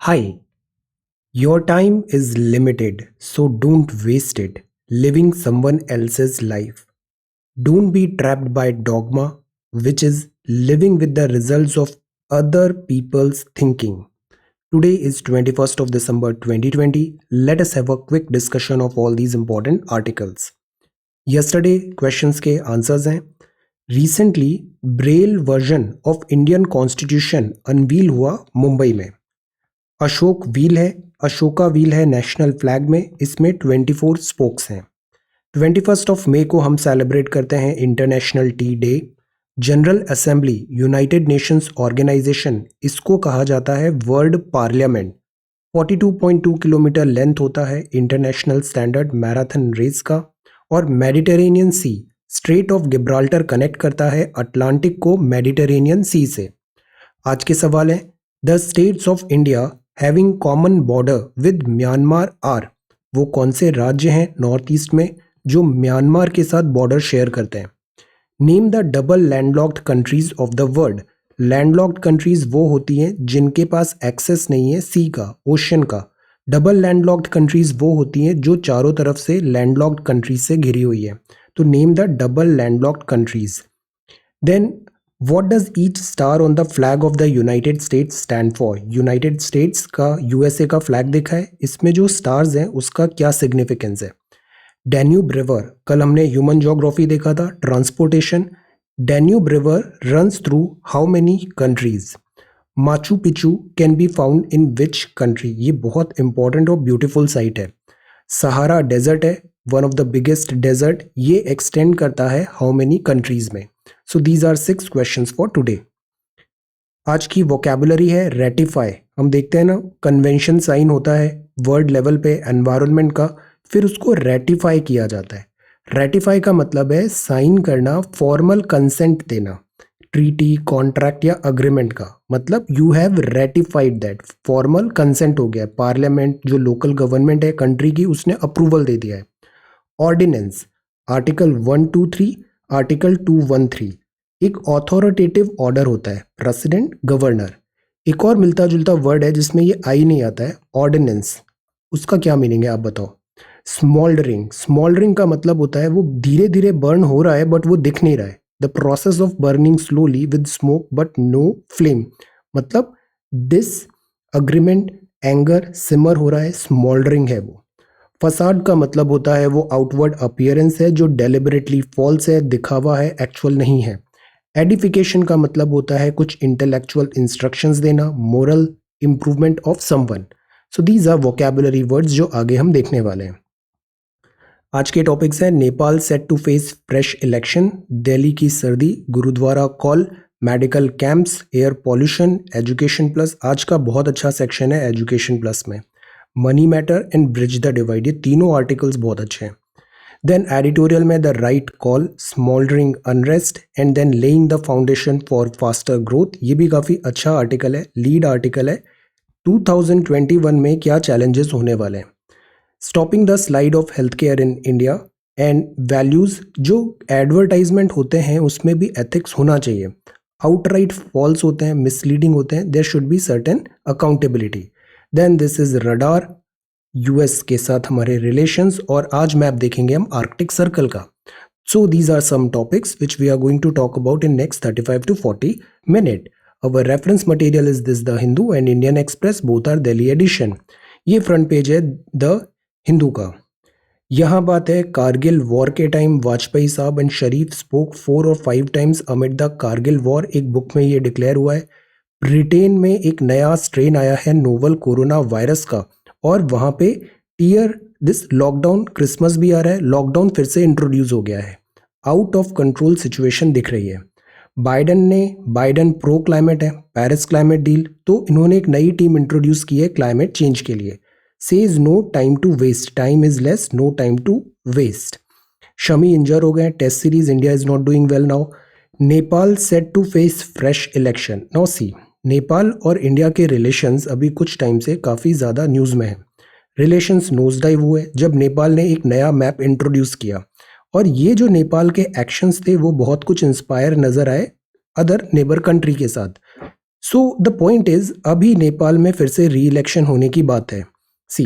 Hi, your time is limited, so don't waste it living someone else's life. Don't be trapped by dogma, which is living with the results of other people's thinking. Today is 21st of December 2020. Let us have a quick discussion of all these important articles. Yesterday questions के answers हैं. Recently, Braille version of Indian constitution unveil हुआ मुंबई में. Ashoka wheel है national flag में. इसमें 24 spokes हैं. 21st of May को हम सेलिब्रेट करते हैं international tea day. General assembly United Nations organisation, इसको कहा जाता है वर्ल्ड पार्लियामेंट. 42.2 किलोमीटर लेंथ होता है इंटरनेशनल स्टैंडर्ड मैराथन रेस का. और Mediterranean sea, strait of Gibraltar connect करता है अटलांटिक को मेडिटेरेनियन सी से. आज के सवाल है, the states of India having common border with Myanmar are. वो कौन से राज्य हैं नॉर्थ ईस्ट में जो म्यांमार के साथ बॉर्डर शेयर करते हैं. Name the double landlocked countries of the world. Landlocked countries वो होती हैं जिनके पास एक्सेस नहीं है सी का, ओशन का. डबल लैंडलॉक्ड कंट्रीज वो होती हैं जो चारों तरफ से लैंडलॉक्ड कंट्रीज से घिरी हुई है. तो name the double landlocked countries. Then What does each star on the flag of the United States stand for? United states का यूएसए का फ्लैग दिखा है. इसमें जो स्टार्स हैं उसका क्या सिग्निफिकेंस है. डैन्यूब रिवर, कल हमने ह्यूमन ज्योग्राफी देखा था, transportation. Danube river runs through how many countries. Machu Picchu can be found in which country. ये बहुत इंपॉर्टेंट और ब्यूटीफुल साइट है. सहारा डेजर्ट है, one of the biggest desert. ये एक्सटेंड करता है हाउ मेनी कंट्रीज में. So these are 6 questions for today. आज की वोकैबुलरी है रेटिफाई. हम देखते हैं ना, कन्वेंशन साइन होता है वर्ल्ड लेवल पे एनवायरनमेंट का, फिर उसको रेटिफाई किया जाता है. रेटिफाई का मतलब है साइन करना, फॉर्मल कंसेंट देना. ट्रीटी, कॉन्ट्रैक्ट या अग्रीमेंट का मतलब you have ratified that, formal consent हो गया. पार्लियामेंट जो लोकल गवर्नमेंट है कंट्री की, उसने अप्रूवल दे दिया है. ऑर्डिनेंस, आर्टिकल 123, आर्टिकल 213 एक ऑथोरिटेटिव ऑर्डर होता है, प्रेसिडेंट, गवर्नर. एक और मिलता जुलता वर्ड है जिसमें ये आई नहीं आता है, ऑर्डिनेंस. उसका क्या मीनिंग है आप बताओ. स्मॉल्डरिंग, स्मॉल्डरिंग का मतलब होता है वो धीरे धीरे बर्न हो रहा है बट वो दिख नहीं रहा है. The process of burning slowly with smoke but no flame. मतलब डिस अग्रीमेंट, एंगर, सिमर हो रहा है, स्मॉल्डरिंग है वो. फसाड का मतलब होता है वो आउटवर्ड अपीयरेंस है जो डेलिबरेटली फॉल्स है, दिखावा है, एक्चुअल नहीं है. एडिफिकेशन का मतलब होता है कुछ इंटेलेक्चुअल इंस्ट्रक्शंस देना, moral improvement of someone. So these are vocabulary words जो आगे हम देखने वाले हैं. आज के टॉपिक्स हैं, Nepal set to face fresh election, Delhi की सर्दी, gurdwara call, medical camps, air pollution, education plus. आज का बहुत अच्छा सेक्शन है एजुकेशन प्लस में. Money matter and bridge the divide, ये तीनों आर्टिकल्स बहुत अच्छे हैं. देन एडिटोरियल में the right call, smouldering unrest and then laying the foundation for faster growth. ये भी काफ़ी अच्छा आर्टिकल है, लीड आर्टिकल है. 2021 में क्या चैलेंजेस होने वाले हैं. Stopping the slide of health care in India and values. जो एडवर्टाइजमेंट होते हैं उसमें भी एथिक्स होना चाहिए. आउटराइट फॉल्स होते हैं, मिसलीडिंग होते हैं, there should be certain accountability. Then this is radar, US के साथ हमारे रिलेशंस. और आज मैप देखेंगे हम आर्कटिक सर्कल का. So these are some topics which we are going to talk about in next 35 to 40 minute. Our reference material is this, the Hindu and Indian Express, both are Delhi edition. ये front page है the Hindu का. यहाँ बात है Kargil war के time Vajpayee साहब and Sharif spoke 4 or 5 times amid the Kargil war. एक book में ये डिक्लेयर हुआ है. ब्रिटेन में एक नया स्ट्रेन आया है नोवल कोरोना वायरस का और वहाँ पे टीयर दिस लॉकडाउन, क्रिसमस भी आ रहा है, लॉकडाउन फिर से इंट्रोड्यूस हो गया है. आउट ऑफ कंट्रोल सिचुएशन दिख रही है. बाइडन प्रो क्लाइमेट है, पेरिस क्लाइमेट डील, तो इन्होंने एक नई टीम इंट्रोड्यूस की है क्लाइमेट चेंज के लिए. Says no time to waste, time is less, no time to waste. Shami injure हो गए, test series, India is not doing well now. Nepal set to face fresh election. Now see, Nepal और India के relations अभी कुछ time से काफ़ी ज़्यादा news में है. रिलेशंस नोज डाइव हुए जब नेपाल ने एक नया मैप इंट्रोड्यूस किया. और ये जो नेपाल के एक्शंस थे वो बहुत कुछ इंस्पायर नज़र आए अदर नेबर कंट्री के साथ. सो द पॉइंट इज अभी नेपाल में फिर से री इलेक्शन होने की बात है। सी,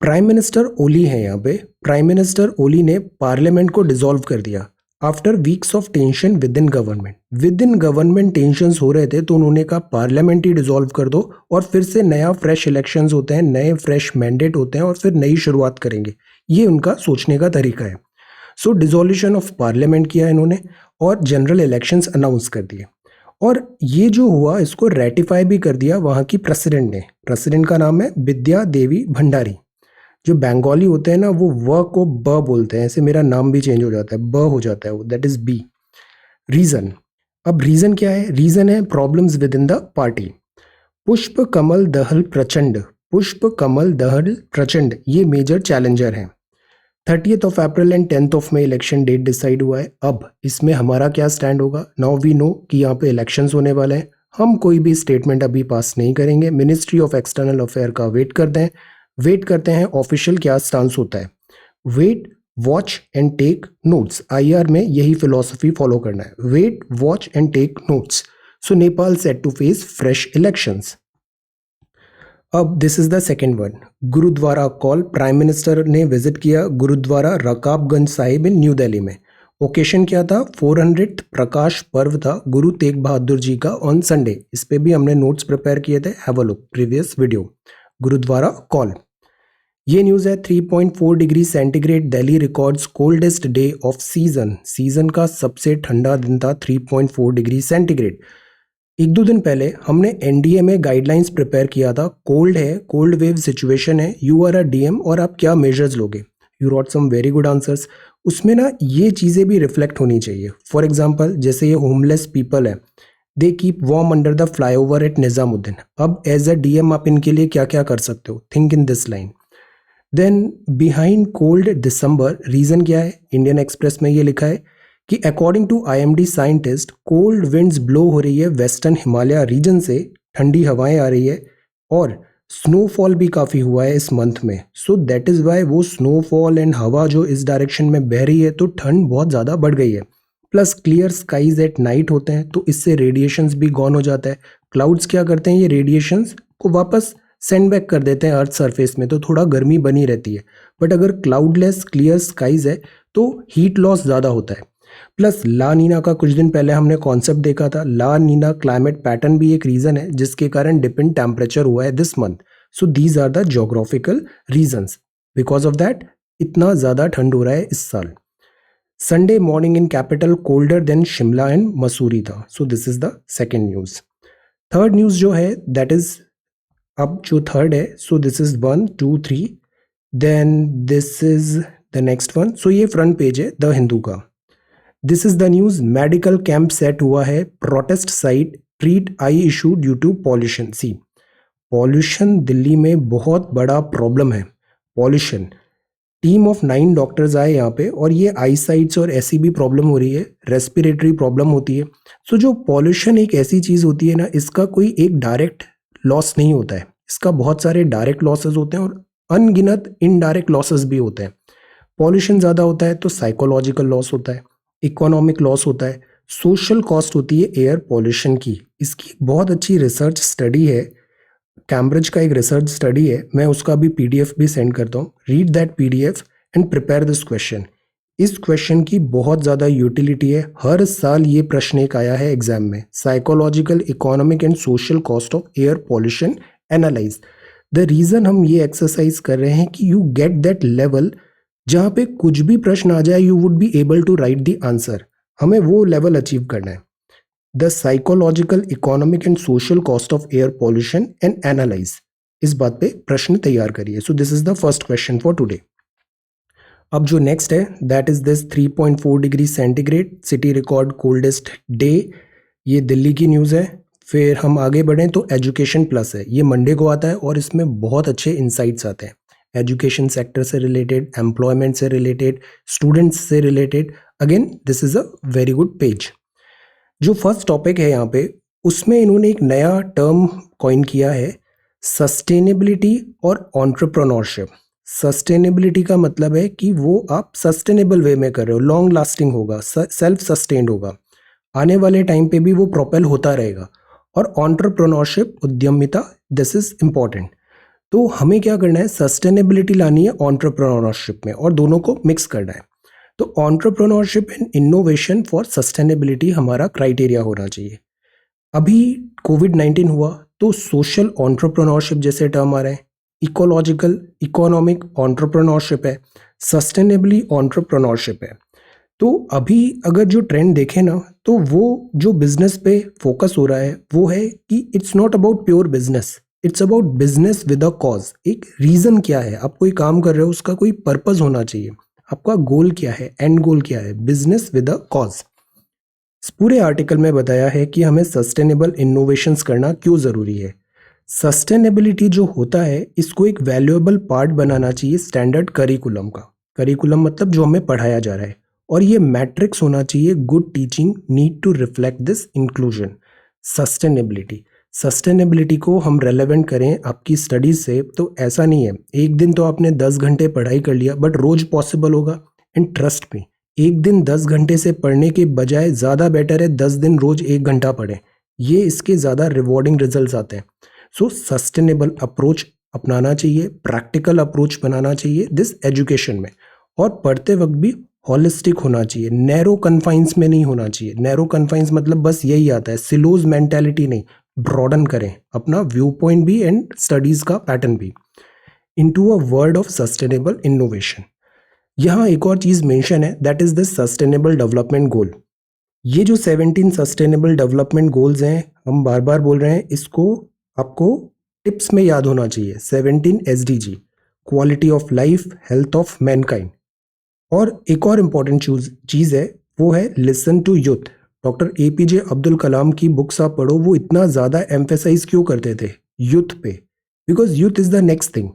प्राइम मिनिस्टर ओली है यहाँ पे। प्राइम मिनिस्टर ओली ने पार्लियामेंट को डिसॉल्व कर दिया after weeks of tension with in government tensions हो रहे थे, तो उन्होंने कहा पार्लियामेंट ही डिसॉल्व कर दो और फिर से नया फ्रेश इलेक्शंस होते हैं, नए फ्रेश मैंडेट होते हैं और फिर नई शुरुआत करेंगे। ये उनका सोचने का तरीका है। सो डिसोल्यूशन ऑफ पार्लियामेंट किया इन्होंने और जनरल इलेक्शंस अनाउंस कर दिए। और ये जो हुआ इसको रेटिफाई भी कर दिया वहाँ की प्रेसिडेंट ने। प्रेसिडेंट का नाम है विद्या देवी भंडारी। जो बंगाली होते हैं ना वो व को ब बोलते हैं, ऐसे मेरा नाम भी चेंज हो जाता है, ब हो जाता है वो, दैट इज बी। रीजन, अब रीजन क्या है? रीजन है problems with in the party. पुष्प कमल दहल प्रचंड, पुष्प कमल दहल प्रचंड ये मेजर चैलेंजर हैं। 30th of April and 10th of May election date decide हुआ है। अब इसमें हमारा क्या स्टैंड होगा? नाउ वी नो कि यहाँ पे इलेक्शंस होने वाले हैं। हम कोई भी स्टेटमेंट अभी पास नहीं करेंगे, मिनिस्ट्री ऑफ एक्सटर्नल अफेयर का वेट करते हैं ऑफिशियल क्या स्टांस होता है। Wait, watch and take notes, IR में यही फिलॉसफी फॉलो करना है, wait, watch and take notes. So Nepal set to face fresh elections. अब this is the second one, gurdwara call. Prime minister ने विजिट किया गुरुद्वारा रकाबगंज साहिब इन न्यू दिल्ली में। ओकेशन क्या था? 400th प्रकाश पर्व था गुरु तेग बहादुर जी का ऑन संडे। इस पे भी हमने नोट्स प्रिपेयर किए थे, have a look previous video. Gurudwara call, ये न्यूज़ है। 3.4 degree centigrade Delhi records coldest day of season. Season का सबसे ठंडा दिन था 3.4 डिग्री सेंटीग्रेड। एक दो दिन पहले हमने एनडीए में गाइडलाइंस प्रिपेयर किया था, कोल्ड है, कोल्ड वेव सिचुएशन है, यू आर अ डीएम और आप क्या मेजर्स लोगे। You wrote some very good answers. उसमें ना ये चीज़ें भी रिफ्लेक्ट होनी चाहिए। फॉर एग्जांपल जैसे ये होमलेस पीपल है, they keep warm under the flyover at Nizamuddin. अब एज अ डीएम आप इनके लिए क्या क्या कर सकते हो? Think in this line. Then behind cold December, reason क्या है? इंडियन एक्सप्रेस में ये लिखा है कि according to IMD scientist cold winds blow हो रही है वेस्टर्न हिमालय रीजन से, ठंडी हवाएं आ रही है और स्नोफॉल भी काफ़ी हुआ है इस मंथ में। सो दैट इज़ वाई वो स्नोफॉल एंड हवा जो इस डायरेक्शन में बह रही है तो ठंड बहुत ज़्यादा बढ़ गई है। Plus clear skies at night होते हैं तो इससे रेडिएशंस भी गॉन हो जाता है। क्लाउड्स क्या करते हैं? ये रेडिएशंस को वापस सेंड बैक कर देते हैं अर्थ सरफेस में, तो थोड़ा गर्मी बनी रहती है। बट अगर क्लाउडलेस क्लियर स्काईज है तो हीट लॉस ज़्यादा होता है। प्लस ला नीना का कुछ दिन पहले हमने कॉन्सेप्ट देखा था। ला नीना क्लाइमेट पैटर्न भी एक रीजन है जिसके कारण डिप इन टेम्परेचर हुआ है this month. So these are the geographical reasons, because of that इतना ज़्यादा ठंड हो रहा है इस साल। Sunday morning in capital colder than Shimla and Mussoorie था। So this is the second news. Third news जो है दैट इज, अब जो थर्ड है, so this is 1 2 3, then this is the next one. So ये फ्रंट पेज है द हिंदू का। This is the news, medical camp set हुआ है, protest site treat eye issue due to pollution. See, pollution Delhi में बहुत बड़ा problem है। Pollution, team of 9 doctors आए यहाँ पे और ये आई साइट्स और ऐसी भी प्रॉब्लम हो रही है, रेस्पिरेटरी प्रॉब्लम होती है। सो जो पॉल्यूशन एक ऐसी चीज़ होती है ना, इसका कोई एक डायरेक्ट लॉस नहीं होता है, इसका बहुत सारे डायरेक्ट लॉसेस होते हैं और अनगिनत इनडायरेक्ट लॉसेस भी होते हैं। पॉल्यूशन ज़्यादा होता है तो साइकोलॉजिकल लॉस होता है, इकोनॉमिक लॉस होता है, सोशल कॉस्ट होती है एयर पॉल्यूशन की। इसकी एक बहुत अच्छी रिसर्च स्टडी है, कैम्ब्रिज का एक रिसर्च स्टडी है, मैं उसका भी पीडीएफ भी सेंड करता हूँ। Read that PDF and prepare this question. इस क्वेश्चन की बहुत ज़्यादा यूटिलिटी है, हर साल ये प्रश्न एक आया है एग्जाम में, psychological, economic and social cost of air pollution analyse. The reason हम ये एक्सरसाइज कर रहे हैं कि यू गेट दैट लेवल जहाँ पे कुछ भी प्रश्न आ जाए you would be able to write the answer. हमें वो लेवल अचीव करना है। The psychological, economic and social cost of air pollution and analyse, इस बात पे प्रश्न तैयार करिए। So this is the first question for today. अब जो नेक्स्ट है that is this 3.4 degree centigrade city record coldest day, ये दिल्ली की न्यूज़ है। फिर हम आगे बढ़ें तो एजुकेशन प्लस है, ये मंडे को आता है और इसमें बहुत अच्छे इंसाइट्स आते हैं एजुकेशन सेक्टर से रिलेटेड, एम्प्लॉयमेंट से रिलेटेड, स्टूडेंट्स से related. Again this is a very good page. जो फर्स्ट टॉपिक है यहाँ पे उसमें इन्होंने एक नया टर्म कॉइन किया है, सस्टेनेबिलिटी और एंटरप्रेन्योरशिप। सस्टेनेबिलिटी का मतलब है कि वो आप सस्टेनेबल वे में कर रहे हो, लॉन्ग लास्टिंग होगा, सेल्फ सस्टेन्ड होगा, आने वाले टाइम पे भी वो प्रोपेल होता रहेगा। और एंटरप्रेन्योरशिप, उद्यमिता, दिस इज इंपॉर्टेंट। तो हमें क्या करना है, सस्टेनेबिलिटी लानी है एंटरप्रेन्योरशिप में और दोनों को मिक्स करना है। तो entrepreneurship and innovation for sustainability हमारा क्राइटेरिया होना चाहिए। अभी कोविड-19 हुआ तो सोशल एंटरप्रेन्योरशिप जैसे टर्म आ रहे हैं, इकोलॉजिकल इकोनॉमिक एंटरप्रेन्योरशिप है, सस्टेनेबली एंटरप्रेन्योरशिप है। तो अभी अगर जो ट्रेंड देखें ना, तो वो जो बिजनेस पे फोकस हो रहा है वो है कि it's not about pure business, it's about business with a cause. एक रीजन क्या है, आप कोई काम कर रहे हो उसका कोई पर्पस होना चाहिए, आपका गोल क्या है, एंड गोल क्या है, बिजनेस विद अ कॉज। इस पूरे आर्टिकल में बताया है कि हमें सस्टेनेबल इनोवेशंस करना क्यों ज़रूरी है। सस्टेनेबिलिटी जो होता है इसको एक वैल्यूएबल पार्ट बनाना चाहिए स्टैंडर्ड करिकुलम का। करिकुलम मतलब जो हमें पढ़ाया जा रहा है, और ये मैट्रिक्स होना चाहिए good teaching need to reflect this inclusion. Sustainability sustainability को हम रेलेवेंट करें आपकी स्टडीज से, तो ऐसा नहीं है एक दिन तो आपने 10 घंटे पढ़ाई कर लिया बट रोज पॉसिबल होगा। एंड ट्रस्ट मी, एक दिन 10 घंटे से पढ़ने के बजाय ज़्यादा बेटर है 10 दिन रोज 1 घंटा पढ़ें, ये इसके ज़्यादा रिवॉर्डिंग रिजल्ट्स आते हैं। सो सस्टेनेबल अप्रोच अपनाना चाहिए, प्रैक्टिकल अप्रोच बनाना चाहिए दिस एजुकेशन में, और पढ़ते वक्त भी हॉलिस्टिक होना चाहिए, नैरो कन्फाइंस में नहीं होना चाहिए। नैरो कन्फाइंस मतलब बस यही आता है, सिलोज मेंटालिटी नहीं, ब्रॉडन करें अपना व्यू पॉइंट भी एंड स्टडीज का पैटर्न भी। Into a world of sustainable innovation, यहाँ एक और चीज मेंशन है, that is the sustainable development goal. ये जो 17 सस्टेनेबल डेवलपमेंट गोल्स हैं, हम बार बार बोल रहे हैं, इसको आपको टिप्स में याद होना चाहिए। 17 SDG, quality of life, health of mankind. और एक और इम्पॉर्टेंट चीज़ है, वो है listen to youth. Doctor APJ Abdul Kalam की बुक्स आप पढ़ो, वो इतना ज़्यादा एम्फेसाइज क्यों करते थे यूथ पे, because youth is the next thing,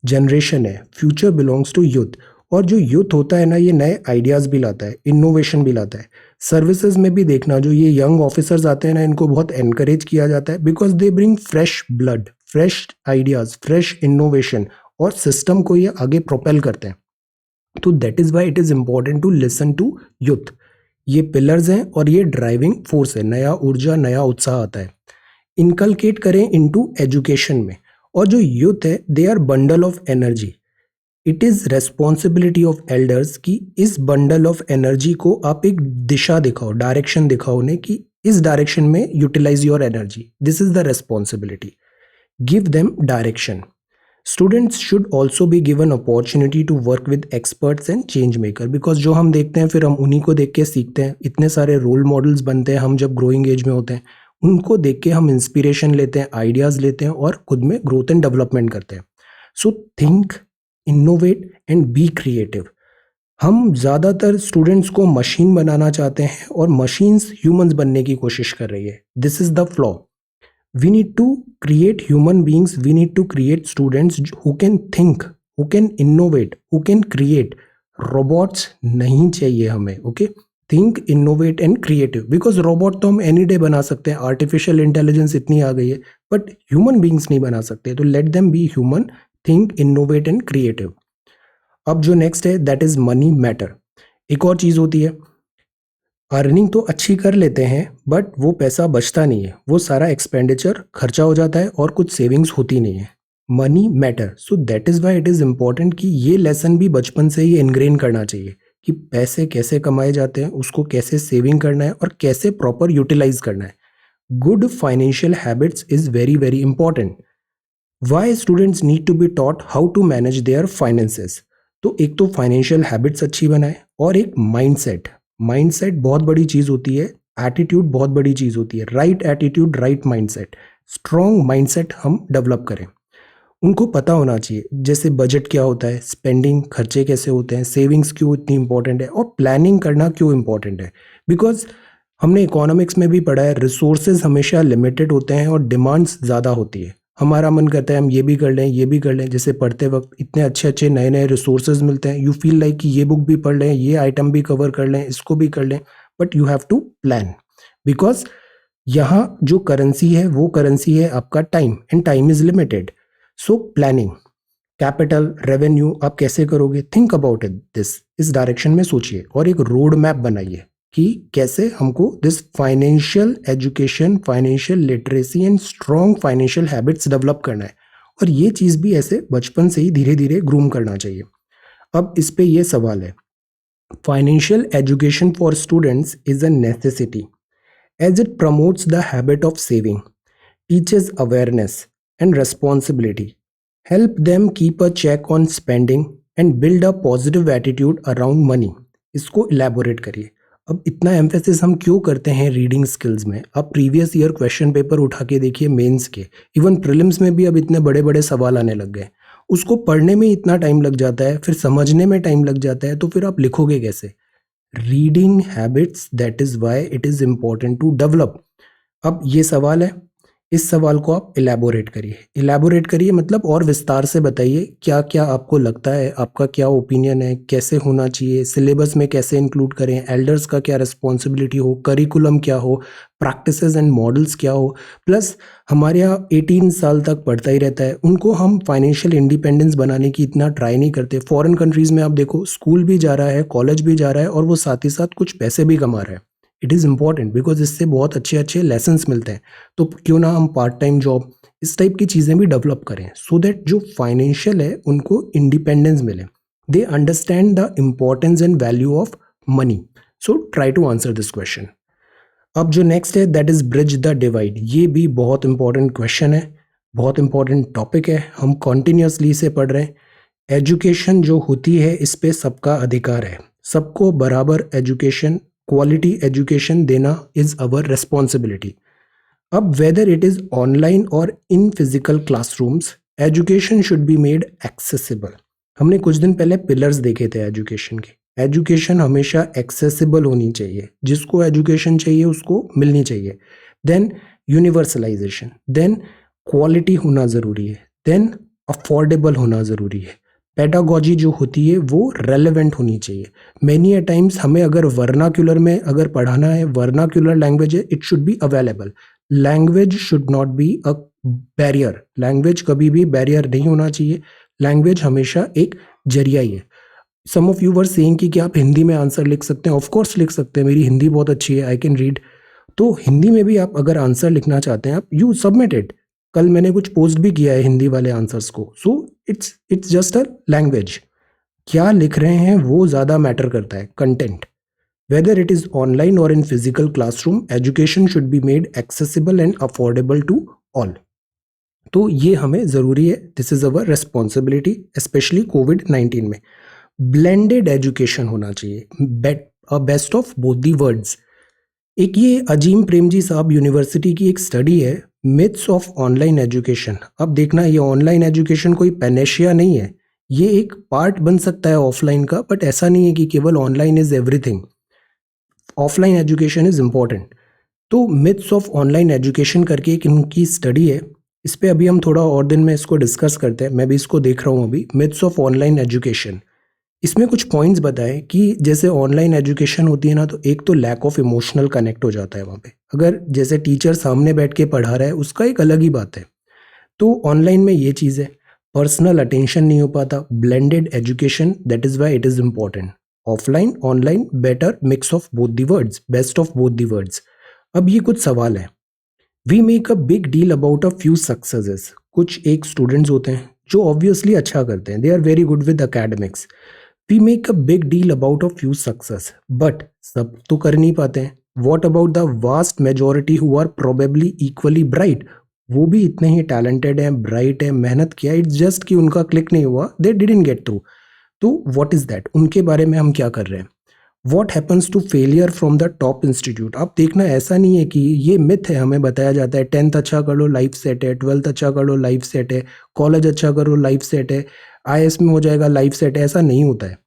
generation है, फ्यूचर बिलोंग्स टू यूथ। और जो यूथ होता है ना, ये नए आइडियाज़ भी लाता है, इनोवेशन भी लाता है। सर्विसेज में भी देखना, जो ये यंग ऑफिसर्स आते हैं ना, इनको बहुत एनकरेज किया जाता है because they bring fresh blood, fresh ideas, fresh innovation, और सिस्टम को ये आगे प्रोपेल करते हैं। तो that is why it is important to listen to youth. ये पिलर्स हैं और ये ड्राइविंग फोर्स है, नया ऊर्जा, नया उत्साह आता है। इनकलकेट करें इनटू एजुकेशन में। और जो यूथ है, they are bundle of energy. It is responsibility of elders कि इस बंडल ऑफ एनर्जी को आप एक दिशा दिखाओ, डायरेक्शन दिखाओ उन्हें कि इस डायरेक्शन में utilise your energy. This is the responsibility, give them direction. Students should also be given opportunity to work with experts and change maker, because जो हम देखते हैं फिर हम उन्हीं को देख के सीखते हैं। इतने सारे रोल मॉडल्स बनते हैं हम जब ग्रोइंग एज में होते हैं, उनको देख के हम इंस्पिरेशन लेते हैं, आइडियाज़ लेते हैं और खुद में ग्रोथ एंड डेवलपमेंट करते हैं। So think, innovate and be creative. हम ज़्यादातर स्टूडेंट्स को मशीन बनाना चाहते हैं और मशीन्स ह्यूमंस बनने की कोशिश कर रही है। This is the flaw. We need to create human beings, we need to create students who can think, who can innovate, who can create. robots नहीं चाहिए हमें, okay? think, innovate and creative, because robot तो हम any day बना सकते हैं, artificial intelligence इतनी आ गई है, but human beings नहीं बना सकते। तो let them be human, think, innovate and creative। अब जो next है, that is money matter। एक और चीज़ होती है, अर्निंग तो अच्छी कर लेते हैं बट वो पैसा बचता नहीं है, वो सारा एक्सपेंडिचर खर्चा हो जाता है और कुछ सेविंग्स होती नहीं है। Money matter, so that is why it is important कि ये लेसन भी बचपन से ही इनग्रेन करना चाहिए कि पैसे कैसे कमाए जाते हैं, उसको कैसे सेविंग करना है और कैसे प्रॉपर यूटिलाइज करना है। Good financial habits is very very important. Why students need to be taught how to manage their finances. तो एक तो फाइनेंशियल हैबिट्स अच्छी बनाए और एक माइंडसेट। माइंडसेट बहुत बड़ी चीज़ होती है, एटीट्यूड बहुत बड़ी चीज़ होती है। Right attitude, right mindset, strong mindset हम डेवलप करें। उनको पता होना चाहिए जैसे बजट क्या होता है, स्पेंडिंग खर्चे कैसे होते हैं, सेविंग्स क्यों इतनी इंपॉर्टेंट है और प्लानिंग करना क्यों इंपॉर्टेंट है। बिकॉज हमने इकोनॉमिक्स में भी पढ़ा है, रिसोर्सेज हमेशा लिमिटेड होते हैं और डिमांड्स ज़्यादा होती है। हमारा मन करता है हम ये भी कर लें, ये भी कर लें। जैसे पढ़ते वक्त इतने अच्छे अच्छे नए नए रिसोर्सेज मिलते हैं, यू फील लाइक कि ये बुक भी पढ़ लें, ये आइटम भी कवर कर लें, इसको भी कर लें, but you have to plan. Because यहाँ जो करेंसी है वो करेंसी है आपका time, and time is limited. So planning, capital, revenue आप कैसे करोगे, थिंक अबाउट इट दिस, इस डायरेक्शन में सोचिए और एक रोड मैप बनाइए कि कैसे हमको this financial education, financial literacy and strong financial habits develop करना है, और ये चीज़ भी ऐसे बचपन से ही धीरे धीरे ग्रूम करना चाहिए। अब इस पे ये सवाल है, financial education for students is a necessity as it promotes the habit of saving, teaches awareness and responsibility, help them keep a check on spending and build a positive attitude around money। इसको elaborate करिए। अब इतना emphasis हम क्यों करते हैं reading skills में? आप प्रीवियस ईयर क्वेश्चन पेपर उठा के देखिए मेंस के, इवन प्रीलिम्स में भी अब इतने बड़े बड़े सवाल आने लग गए। उसको पढ़ने में इतना टाइम लग जाता है, फिर समझने में टाइम लग जाता है, तो फिर आप लिखोगे कैसे? Reading habits, that is why it is important to develop. अब ये सवाल है, इस सवाल को आप इलेबोरेट करिए। इलेबोरेट करिए मतलब और विस्तार से बताइए क्या क्या आपको लगता है, आपका क्या ओपिनियन है, कैसे होना चाहिए, सिलेबस में कैसे इंक्लूड करें, एल्डर्स का क्या रिस्पॉन्सिबिलिटी हो, करिकुलम क्या हो, प्रैक्टिसेस एंड मॉडल्स क्या हो। प्लस हमारे यहाँ 18 साल तक पढ़ता ही रहता है, उनको हम फाइनेंशियल इंडिपेंडेंस बनाने की इतना ट्राई नहीं करते। फॉरेन कंट्रीज़ में आप देखो, स्कूल भी जा रहा है, कॉलेज भी जा रहा है, और वो साथ ही साथ कुछ पैसे भी कमा रहा है। इट इज़ इम्पॉर्टेंट बिकॉज इससे बहुत अच्छे अच्छे लेसन्स मिलते हैं। तो क्यों ना हम पार्ट टाइम जॉब, इस टाइप की चीज़ें भी डेवलप करें, सो दैट जो फाइनेंशियल है उनको इंडिपेंडेंस मिले, they understand the importance and value of money. So try to answer this question. अब जो नेक्स्ट है that is bridge the divide. ये भी बहुत इंपॉर्टेंट क्वेश्चन है, बहुत इंपॉर्टेंट टॉपिक है, हम कॉन्टिन्यूसली इसे पढ़ रहे हैं। एजुकेशन जो होती है इस पे सबका अधिकार है, सबको बराबर एजुकेशन, क्वालिटी एजुकेशन देना इज अवर रिस्पॉन्सिबिलिटी। अब वेदर इट इज ऑनलाइन और in physical classrooms, education should be made accessible. हमने कुछ दिन पहले पिलर्स देखे थे एजुकेशन के। एजुकेशन हमेशा एक्सेसिबल होनी चाहिए, जिसको एजुकेशन चाहिए उसको मिलनी चाहिए। देन यूनिवर्सलाइजेशन, देन क्वालिटी होना ज़रूरी है, देन अफोर्डेबल होना ज़रूरी है। पेडागॉजी जो होती है वो रेलेवेंट होनी चाहिए। मैनी अ टाइम्स हमें अगर वर्नाक्यूलर में अगर पढ़ाना है, वर्नाक्यूलर लैंग्वेज है, it should be available. Language should not be a barrier, language कभी भी बैरियर नहीं होना चाहिए, लैंग्वेज हमेशा एक जरिया ही है। सम ऑफ यू वर सेइंग कि क्या आप हिंदी में आंसर लिख सकते हैं? ऑफ कोर्स लिख सकते हैं, मेरी हिंदी बहुत अच्छी है, आई कैन रीड। तो हिंदी में भी आप अगर आंसर लिखना चाहते हैं, आप यू सबमिट इट। कल मैंने कुछ पोस्ट भी किया है हिंदी वाले आंसर्स को। So it's just a language, क्या लिख रहे हैं वो ज़्यादा मैटर करता है, content. Whether it is online और in physical classroom, education should be made accessible and affordable to all. तो ये हमें ज़रूरी है, this is our responsibility, specially कोविड-19 में। ब्लेंडेड एजुकेशन होना चाहिए, best of both the worlds. एक ये अजीम प्रेमजी साहब यूनिवर्सिटी की एक स्टडी है, मिथ्स ऑफ ऑनलाइन एजुकेशन। अब देखना, ये ऑनलाइन एजुकेशन कोई पैनेशिया नहीं है, ये एक पार्ट बन सकता है ऑफलाइन का, बट ऐसा नहीं है कि केवल online is everything. Offline education is important. तो मिथ्स ऑफ ऑनलाइन एजुकेशन करके एक इनकी स्टडी है, इस पर अभी हम थोड़ा और दिन में इसको डिस्कस करते हैं, मैं भी इसको देख रहा हूँ अभी। मिथ्स ऑफ ऑनलाइन एजुकेशन, इसमें कुछ पॉइंट्स बताएं कि जैसे ऑनलाइन एजुकेशन होती है ना, तो एक तो लैक ऑफ इमोशनल कनेक्ट हो जाता है वहाँ पे। अगर जैसे टीचर सामने बैठ के पढ़ा रहा है उसका एक अलग ही बात है, तो ऑनलाइन में ये चीज़ है, पर्सनल अटेंशन नहीं हो पाता। Blended education, that is why it is important. Offline online, better mix of both the words, best of both the words. अब ये कुछ सवाल है। We make a big deal about a few successes. कुछ एक स्टूडेंट्स होते हैं जो ऑब्वियसली अच्छा करते हैं, they are very good with academics. We make a big deal about a few success, but सब तो कर नहीं पाते हैं। What about the vast majority who are probably equally bright? वो भी इतने ही टैलेंटेड हैं, ब्राइट हैं, मेहनत किया, इट्स जस्ट कि उनका क्लिक नहीं हुआ, दे डिडंट गेट थ्रू। तो व्हाट इज दैट, उनके बारे में हम क्या कर रहे हैं? What happens to failure from the top institute? आप देखना, ऐसा नहीं है कि ये मिथ है, हमें बताया जाता है 10th अच्छा कर लो लाइफ सेट है, 12th अच्छा कर लो लाइफ सेट है, कॉलेज अच्छा करो लाइफ सेट है, IAS में हो जाएगा लाइफ सेट है। ऐसा नहीं होता है।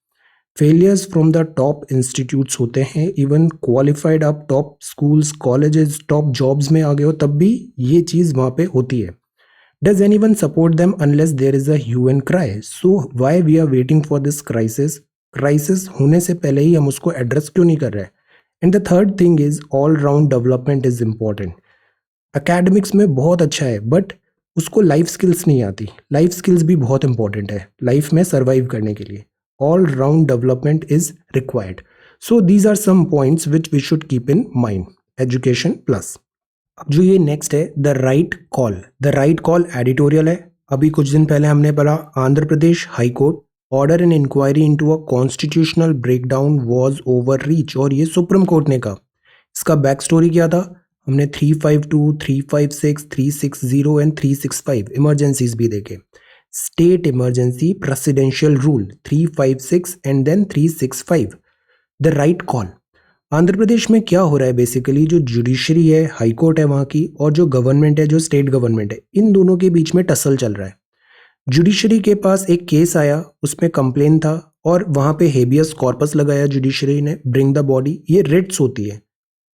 Failures from the top institutes होते हैं, इवन क्वालिफाइड आप top schools, colleges, top jobs में आ गए हो तब भी ये चीज़ वहाँ पे होती है। Does any one support them unless there is a hue and cry? So why we are waiting for this crisis? Crisis होने से पहले ही हम उसको एड्रेस क्यों नहीं कर रहे हैं? And the third thing is all round development is important. Academics में बहुत अच्छा है बट उसको लाइफ स्किल्स नहीं आती। लाइफ स्किल्स भी बहुत इंपॉर्टेंट है लाइफ में सर्वाइव करने के लिए। All round development is required. So these are some points which we should keep in mind. Education plus. अब जो ये नेक्स्ट है the right call. The right call editorial है. अभी कुछ दिन पहले हमने पढ़ा Andhra Pradesh high court order an inquiry into a constitutional breakdown was overreach, और ये सुप्रीम कोर्ट ने कहा. इसका बैक स्टोरी क्या था? हमने 352, 356, 360 एंड 365 इमरजेंसीज भी देखे. State emergency presidential rule 356 and then 365. The right call. Andhra Pradesh में क्या हो रहा है बेसिकली, जो जुडिशरी है, हाई कोर्ट है वहाँ की, और जो गवर्नमेंट है, जो स्टेट गवर्नमेंट है, इन दोनों के बीच में टसल चल रहा है. जुडिशरी के पास एक केस आया, उसमें कंप्लेन था, और वहाँ पे हेबियस कॉर्पस लगाया जुडिशरी ने, ब्रिंग द बॉडी. ये रिट्स होती है.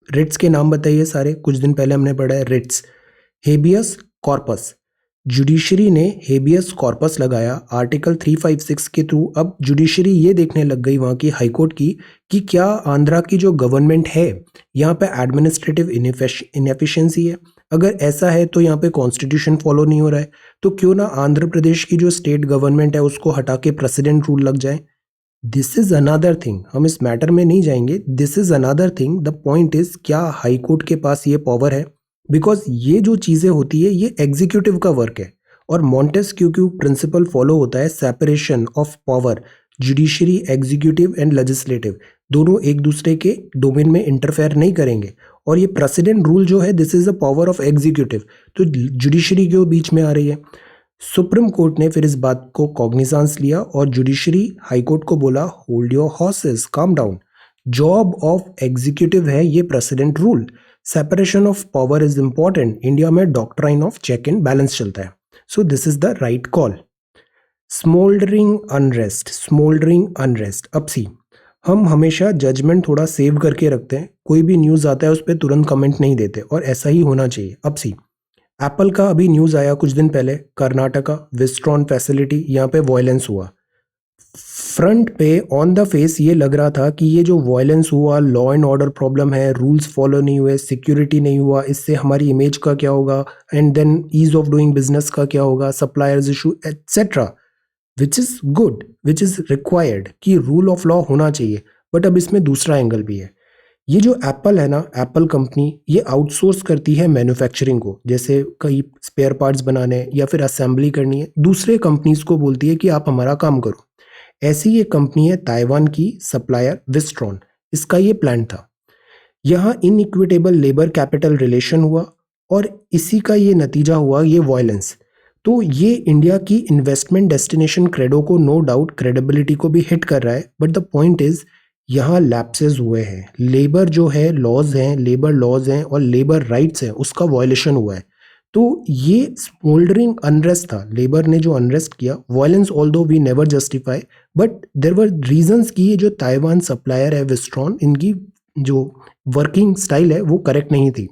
रिट्स के नाम बताइए सारे, कुछ दिन पहले हमने पढ़ा है रिट्स. Habeas corpus. जुडिशरी ने हेबियस कॉर्पस लगाया आर्टिकल 356 के थ्रू. अब जुडिशरी ये देखने लग गई वहाँ की हाईकोर्ट की कि क्या आंध्रा की जो गवर्नमेंट है यहाँ पे एडमिनिस्ट्रेटिव इनएफिशिएंसी है. अगर ऐसा है तो यहाँ पे कॉन्स्टिट्यूशन फॉलो नहीं हो रहा है, तो क्यों ना आंध्र प्रदेश की जो स्टेट गवर्नमेंट है उसको हटा के प्रेसिडेंट रूल लग जाए. This is another thing. हम इस मैटर में नहीं जाएंगे. This is another thing. The point is क्या हाई कोर्ट के पास ये पावर है? बिकॉज ये जो चीज़ें होती है ये एग्जीक्यूटिव का वर्क है, और मॉन्टेस्क्यू प्रिंसिपल फॉलो होता है separation of power. Judiciary, executive and legislative दोनों एक दूसरे के डोमेन में इंटरफेयर नहीं करेंगे. और ये प्रेसिडेंट रूल जो है this is a power of executive, तो जुडिशरी के बीच में आ रही है. सुप्रीम कोर्ट ने फिर इस बात को कॉग्निजेंस लिया और जुडिशरी हाई कोर्ट को बोला hold your horses, calm down. Job of executive है ये president rule. Separation of power is important. India में doctrine of check and balance चलता है. So this is the right call. Smouldering unrest. Smouldering unrest. अब see, हम हमेशा judgement थोड़ा save करके रखते हैं. कोई भी न्यूज़ आता है उस पर तुरंत कमेंट नहीं देते, और ऐसा ही होना चाहिए. अब सी, एप्पल का अभी न्यूज़ आया कुछ दिन पहले, कर्नाटका विस्ट्रॉन फैसिलिटी, यहाँ पे वायलेंस हुआ. फ्रंट पे ऑन द फेस ये लग रहा था कि ये जो वायलेंस हुआ लॉ एंड ऑर्डर प्रॉब्लम है, रूल्स फॉलो नहीं हुए, सिक्योरिटी नहीं हुआ, इससे हमारी इमेज का क्या होगा, and then ease of doing business का क्या होगा, suppliers issue etcetera, which is good, which is required कि रूल ऑफ लॉ होना चाहिए. बट अब इसमें दूसरा एंगल भी है. ये जो एप्पल है ना, एप्पल कंपनी, ये आउटसोर्स करती है मैन्युफैक्चरिंग को. जैसे कई स्पेयर पार्ट्स बनाने या फिर असेंबली करनी है, दूसरे कंपनीज को बोलती है कि आप हमारा काम करो. ऐसी ये कंपनी है ताइवान की सप्लायर विस्ट्रॉन. इसका ये प्लान था. यहाँ इनइक्विटेबल लेबर कैपिटल रिलेशन हुआ, और इसी का ये नतीजा हुआ ये वायलेंस. तो ये इंडिया की इन्वेस्टमेंट डेस्टिनेशन क्रेडो को नो डाउट क्रेडिबिलिटी को भी हिट कर रहा है. बट द पॉइंट इज यहाँ लैप्सेस हुए हैं. लेबर जो है लॉज हैं, लेबर लॉज हैं और लेबर राइट्स हैं, उसका वायलेशन हुआ है. तो ये स्मोल्डरिंग अनरेस्ट था. लेबर ने जो अनरेस्ट किया, violence although we never justify, but there were reasons कि ये जो ताइवान सप्लायर है विस्ट्रॉन, इनकी जो वर्किंग स्टाइल है वो करेक्ट नहीं थी.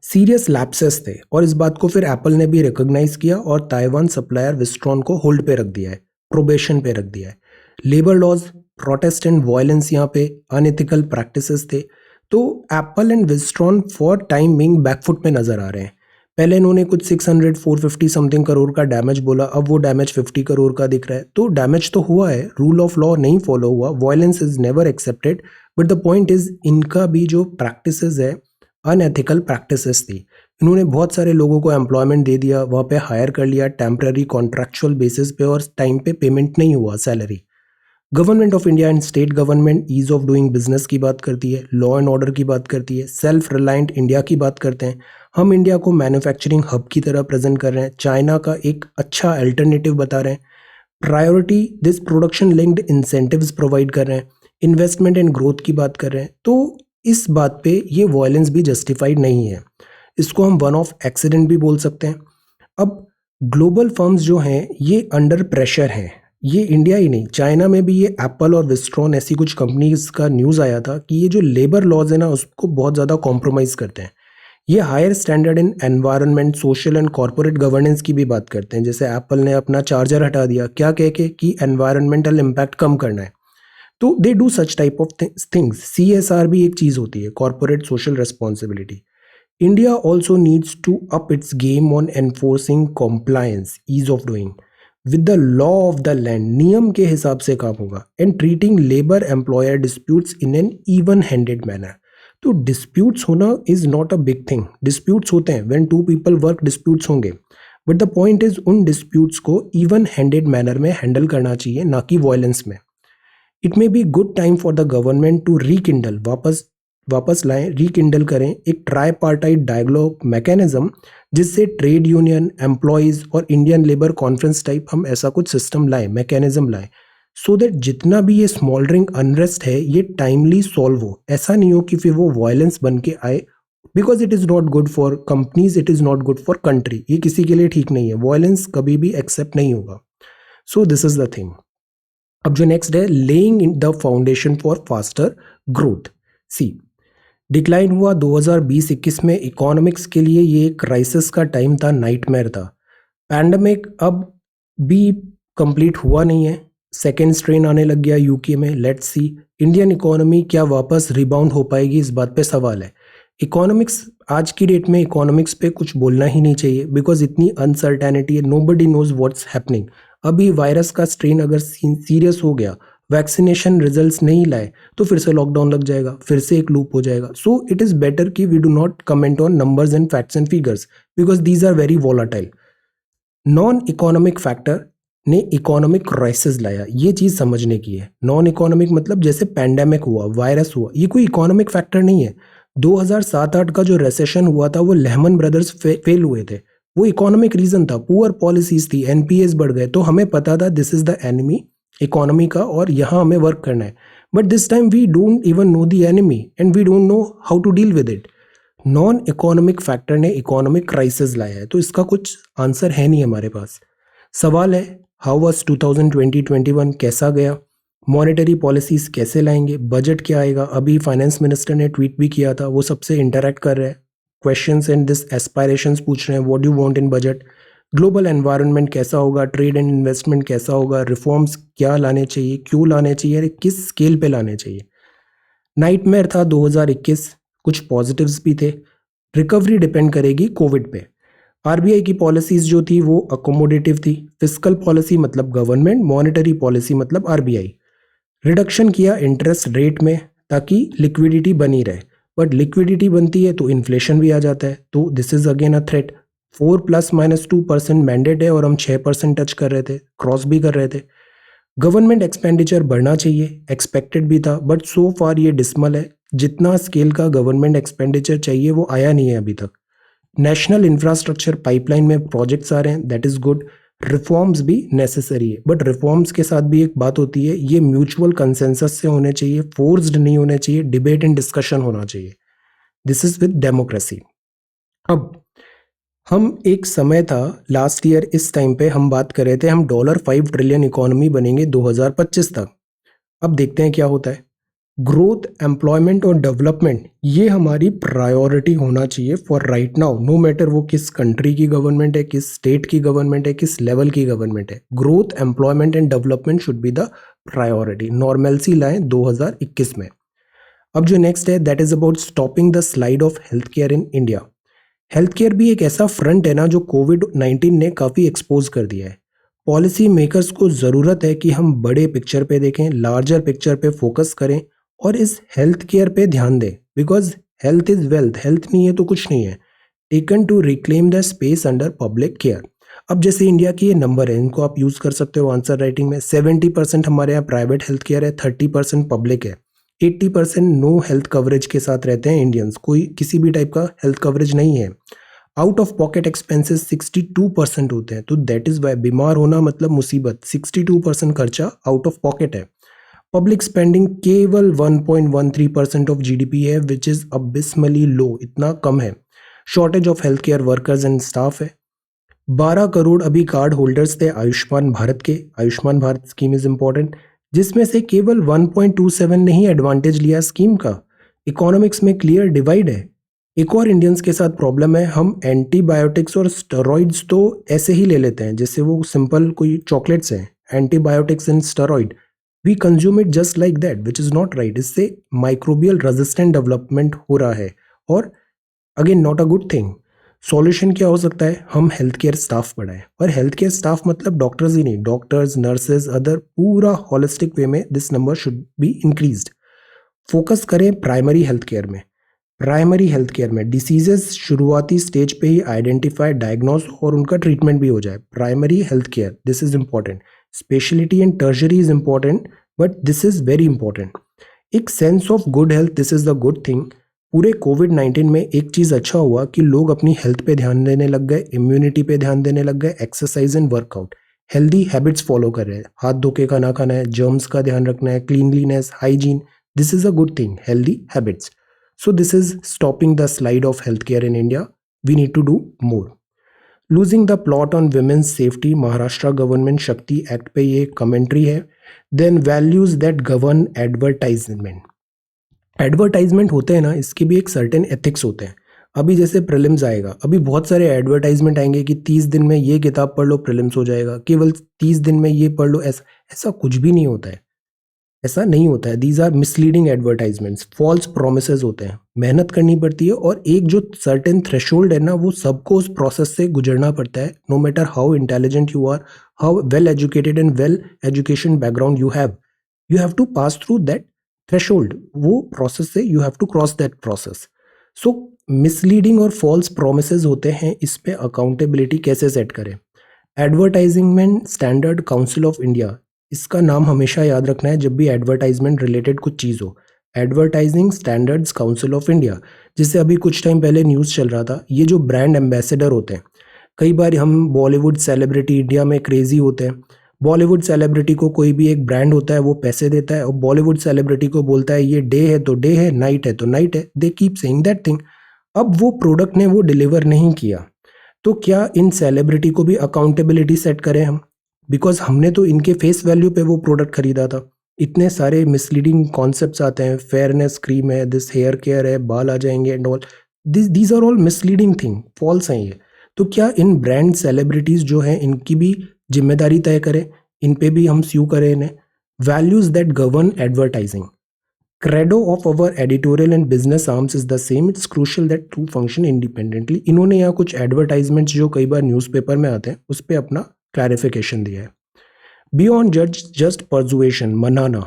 सीरियस लैप्सेस थे, और इस बात को फिर एप्पल ने भी रिकॉग्नाइज किया और ताइवान सप्लायर विस्ट्रॉन को होल्ड पे रख दिया है, प्रोबेशन पे रख दिया है. Labour laws, protest and violence, यहाँ पे अनएथिकल प्रैक्टिसेस थे. तो Apple and Wistron for time being back foot पे नजर आ रहे हैं. पहले इन्होंने कुछ 450 समथिंग करोड़ का डैमेज बोला, अब वो डैमेज 50 करोड़ का दिख रहा है. तो डैमेज तो हुआ है, रूल ऑफ लॉ नहीं फॉलो हुआ, violence is never accepted. But the point is इनका भी जो प्रैक्टिसेस है अनएथिकल प्रैक्टिसेस थी. इन्होंने बहुत सारे लोगों को एम्प्लॉयमेंट दे दिया, वहाँ पे हायर कर लिया टेम्पररी कॉन्ट्रैक्चुअल बेसिस पे, और टाइम पे पेमेंट नहीं हुआ salary. Government of India and state government ease of doing business की बात करती है, लॉ एंड ऑर्डर की बात करती है, सेल्फ रिलायंट इंडिया की बात करते हैं. हम इंडिया को मैन्युफैक्चरिंग हब की तरह प्रेजेंट कर रहे हैं, चाइना का एक अच्छा अल्टरनेटिव बता रहे हैं. Priority this production linked incentives provide कर रहे हैं, इन्वेस्टमेंट एंड ग्रोथ की बात कर रहे हैं. तो इस बात पे ये वायलेंस भी जस्टिफाइड नहीं है. इसको हम वन ऑफ एक्सीडेंट भी बोल सकते हैं. अब ग्लोबल फर्म्स जो हैं ये अंडर प्रेशर हैं. ये इंडिया ही नहीं, चाइना में भी ये एप्पल और विस्ट्रॉन ऐसी कुछ कंपनीज का न्यूज़ आया था कि ये जो लेबर लॉज है ना उसको बहुत ज़्यादा कॉम्प्रोमाइज़ करते हैं. ये higher standard in environment, social and corporate governance की भी बात करते हैं. जैसे एप्पल ने अपना चार्जर हटा दिया, क्या कह के कि एनवायरनमेंटल इम्पैक्ट कम करना है. तो they do such type of things. CSR भी एक चीज़ होती है, corporate social responsibility. India also needs to up its game on enforcing compliance, ease of doing. With the law of the land, नियम के हिसाब से काम होगा, and treating labour employer disputes in an even handed manner. तो disputes होना is not a big thing, disputes होते हैं when two people work, disputes होंगे, बट द पॉइंट इज उन डिस्प्यूट्स को इवन हैंडेड मैनर में हैंडल करना चाहिए, ना कि वायलेंस में। It may be good time for the government to rekindle, वापस लाएं, रिकिंडल करें एक ट्राईपार्टाइट डायलॉग मैकेनिज्म, जिससे ट्रेड यूनियन, एम्प्लॉयज और इंडियन लेबर कॉन्फ्रेंस टाइप हम ऐसा कुछ सिस्टम लाएं, मैकेनिज्म लाएं, सो दैट जितना भी ये स्मॉल्डरिंग अनरेस्ट है ये टाइमली सॉल्व हो। ऐसा नहीं हो कि फिर वो वायलेंस बन के आए, because it is not good for companies, it is not good for country, ये किसी के लिए ठीक नहीं है, वायलेंस कभी भी एक्सेप्ट नहीं होगा। So this is the thing. अब जो नेक्स्ट है, laying in the foundation for faster growth. See, decline हुआ 2020-21 में, इकोनॉमिक्स के लिए ये क्राइसिस का टाइम था, नाइटमेयर था। पैंडमिक अब भी कंप्लीट हुआ नहीं है, सेकेंड स्ट्रेन आने लग गया यूके में, लेट्स सी इंडियन इकोनॉमी क्या वापस रिबाउंड हो पाएगी, इस बात पे सवाल है। इकोनॉमिक्स आज की डेट में इकोनॉमिक्स पे कुछ बोलना ही नहीं चाहिए, बिकॉज इतनी अनसर्टेनिटी है, नोबडी नोज व्हाट्स हैपनिंग। अभी वायरस का स्ट्रेन अगर सीरियस हो गया, वैक्सीनेशन रिजल्ट्स नहीं लाए, तो फिर से लॉकडाउन लग जाएगा, फिर से एक लूप हो जाएगा। सो इट इज़ बेटर कि we do not comment on numbers and facts and figures, because these are very volatile. Non economic factor ने इकोनॉमिक क्राइसिस लाया, ये चीज़ समझने की है। नॉन इकोनॉमिक मतलब जैसे पैंडेमिक हुआ, वायरस हुआ, ये कोई इकोनॉमिक फैक्टर नहीं है। 2007-8 का जो रेसेशन हुआ था, वो लेहमन ब्रदर्स फेल हुए थे, वो इकोनॉमिक रीजन था, पुअर पॉलिसीज थी, एनपीएस बढ़ गए, तो हमें पता था this is the enemy economy का और यहाँ हमें वर्क करना है। But this time we don't even know the enemy and we don't know how to deal with it. Non economic factor ने इकोनॉमिक क्राइसिस लाया है, तो इसका कुछ आंसर है नहीं हमारे पास। सवाल है, हाउ वाज 2020-21 कैसा गया, मॉनेटरी पॉलिसीज कैसे लाएंगे, बजट क्या आएगा। अभी फाइनेंस मिनिस्टर ने ट्वीट भी किया था, वो सबसे इंटरेक्ट कर रहे हैं, क्वेश्चंस एंड दिस एस्पायरेशंस पूछ रहे हैं, what do you want in budget. Global environment कैसा होगा, ट्रेड एंड इन्वेस्टमेंट कैसा होगा, रिफॉर्म्स क्या लाने चाहिए, क्यों लाने चाहिए, किस स्केल पे लाने चाहिए। नाइटमेयर था 2021, कुछ पॉजिटिव्स भी थे। रिकवरी डिपेंड करेगी कोविड पे। आरबीआई की पॉलिसीज जो थी वो अकोमोडेटिव थी, फिस्कल पॉलिसी मतलब गवर्नमेंट, मॉनेटरी पॉलिसी मतलब आरबीआई। रिडक्शन किया इंटरेस्ट रेट में ताकि लिक्विडिटी बनी रहे, बट लिक्विडिटी बनती है तो इन्फ्लेशन भी आ जाता है, तो this is again a threat. 4 ± 2% mandate है और हम 6% टच कर रहे थे, क्रॉस भी कर रहे थे। गवर्नमेंट एक्सपेंडिचर बढ़ना चाहिए, एक्सपेक्टेड भी था, बट सो फार ये डिसमल है, जितना स्केल का गवर्नमेंट एक्सपेंडिचर चाहिए वो आया नहीं है अभी तक। नेशनल इंफ्रास्ट्रक्चर पाइपलाइन में प्रोजेक्ट्स आ रहे हैं, दैट इज गुड। रिफॉर्म्स भी नेसेसरी है, बट रिफॉर्म्स के साथ भी एक बात होती है, ये म्यूचुअल कंसेंसस से होने चाहिए, फोर्स्ड नहीं होने चाहिए, डिबेट एंड डिस्कशन होना चाहिए। This is with democracy. अब हम एक समय था लास्ट ईयर इस टाइम पे हम बात कर रहे थे, हम $5 ट्रिलियन इकोनॉमी बनेंगे 2025 तक। अब देखते हैं क्या होता है। ग्रोथ, एम्प्लॉयमेंट और डेवलपमेंट ये हमारी प्रायोरिटी होना चाहिए for right now, no matter वो किस कंट्री की गवर्नमेंट है, किस स्टेट की गवर्नमेंट है, किस लेवल की गवर्नमेंट है। Growth, employment and development should be the priority. Normalcy लाएं 2021 में। अब जो नेक्स्ट है, that is about stopping the slide of health care in India. Health care भी एक ऐसा फ्रंट है ना जो कोविड-19 ने काफ़ी एक्सपोज कर दिया है। पॉलिसी मेकर्स को ज़रूरत है कि हम बड़े पिक्चर पे देखें, लार्जर पिक्चर पे फोकस करें और इस हेल्थ केयर पे ध्यान दें, because health is wealth, health नहीं है तो कुछ नहीं है। Taken to reclaim the space under public care. अब जैसे इंडिया की ये नंबर है, इनको आप यूज़ कर सकते हो आंसर राइटिंग में। 70% हमारे यहाँ प्राइवेट हेल्थ केयर है, 30% पब्लिक है, 80% नो हेल्थ कवरेज के साथ रहते हैं इंडियंस, कोई किसी भी टाइप का हेल्थ कवरेज नहीं है। आउट ऑफ पॉकेट एक्सपेंसेस 62% होते हैं, तो दैट इज वाई बीमार होना मतलब मुसीबत। 62% खर्चा आउट ऑफ पॉकेट है। पब्लिक स्पेंडिंग केवल 1.13% ऑफ जीडीपी है, विच इज अबिस्मली लो, इतना कम है। Shortage of health care workers and staff है। 12 करोड़ अभी कार्ड होल्डर्स थे आयुष्मान भारत के। Ayushman Bharat scheme is important, जिसमें से केवल 1.27 ने ही एडवांटेज लिया स्कीम का। इकोनॉमिक्स में क्लियर डिवाइड है। एक और इंडियंस के साथ प्रॉब्लम है, हम एंटीबायोटिक्स और स्टेरॉइड्स तो ऐसे ही ले लेते हैं जैसे वो सिंपल कोई चॉकलेट्स हैं। Antibiotics and steroid we consume it just like that, which is not right. इससे माइक्रोबियल रेजिस्टेंट डेवलपमेंट हो रहा है और again not a good thing. Solution क्या हो सकता है? हम हेल्थ केयर स्टाफ बढ़ाएं, और हेल्थ केयर स्टाफ मतलब डॉक्टर्स ही नहीं, डॉक्टर्स, नर्सेज, अदर, पूरा होलिस्टिक वे में this number should be increased. Focus करें प्राइमरी हेल्थ केयर में। प्राइमरी हेल्थ केयर में डिसीजेस शुरुआती स्टेज पे ही आइडेंटिफाई, डायग्नोस और उनका ट्रीटमेंट भी हो जाए। Primary health care, this is important. Speciality and tertiary is important, but this is very important. एक sense of good health, this is the good thing. पूरे कोविड-19 में एक चीज़ अच्छा हुआ कि लोग अपनी हेल्थ पे ध्यान देने लग गए, इम्यूनिटी पे ध्यान देने लग गए, exercise and workout, healthy habits follow कर रहे हैं। हाथ धो के खाना खाना है, जर्म्स का ध्यान रखना है, cleanliness, hygiene, this is a good thing, healthy habits. So this is stopping the slide of healthcare in India. We need to do more. Losing the plot on women's safety, Maharashtra government शक्ति act पे ये commentary है। Then values that govern advertisement. Advertisement होते हैं ना, इसके भी एक सर्टेन एथिक्स होते हैं। अभी जैसे प्रीलिम्स आएगा, अभी बहुत सारे एडवर्टाइजमेंट आएंगे कि 30 दिन में ये किताब पढ़ लो प्रीलिम्स हो जाएगा, केवल 30 दिन में ये पढ़ लो, ऐसा ऐसा कुछ भी नहीं होता है। ऐसा नहीं होता है। These are misleading advertisements, false promises होते हैं। मेहनत करनी पड़ती है, और एक जो सर्टेन थ्रेशोल्ड है ना, वो सबको उस प्रोसेस से गुजरना पड़ता है। No matter how intelligent you are, how well educated and well education background you have to pass through that threshold. वो प्रोसेस से you have to cross that process. So misleading और फॉल्स प्रोमिसेस होते हैं, इस पे accountability कैसे set करें? Advertisement standard council of India, इसका नाम हमेशा याद रखना है जब भी एडवर्टाइजमेंट रिलेटेड कुछ चीज़ हो। Advertising standards council of India. जैसे अभी कुछ टाइम पहले न्यूज़ चल रहा था, ये जो ब्रांड एम्बेसडर होते हैं, कई बार हम बॉलीवुड सेलिब्रिटी इंडिया में क्रेजी होते हैं। बॉलीवुड सेलिब्रिटी को कोई भी एक ब्रांड होता है, वो पैसे देता है और बॉलीवुड सेलिब्रिटी को बोलता है ये डे है तो डे है, नाइट है तो नाइट है। They keep saying that thing. अब वो प्रोडक्ट ने वो डिलीवर नहीं किया, तो क्या इन सेलिब्रिटी को भी अकाउंटेबिलिटी सेट करें हम? बिकॉज हमने तो इनके फेस वैल्यू पे वो प्रोडक्ट खरीदा था। इतने सारे मिसलीडिंग कॉन्सेप्ट्स आते हैं, फेयरनेस क्रीम है, दिस हेयर केयर है, बाल आ जाएंगे and all, these are all misleading thing, false हैं ये। तो क्या इन ब्रांड सेलिब्रिटीज जो हैं, इनकी भी जिम्मेदारी तय करें, इन पे भी हम स्यू करें इन्हें? Values that govern advertising. Credo of our editorial and business arms is the same, it's crucial that two function independently. इन्होंने यहाँ कुछ एडवर्टाइजमेंट्स जो कई बार न्यूज़पेपर में आते हैं, उस पर अपना क्लैरिफिकेशन दिया है। बियॉन्ड जस्ट परजुएशन, मनाना।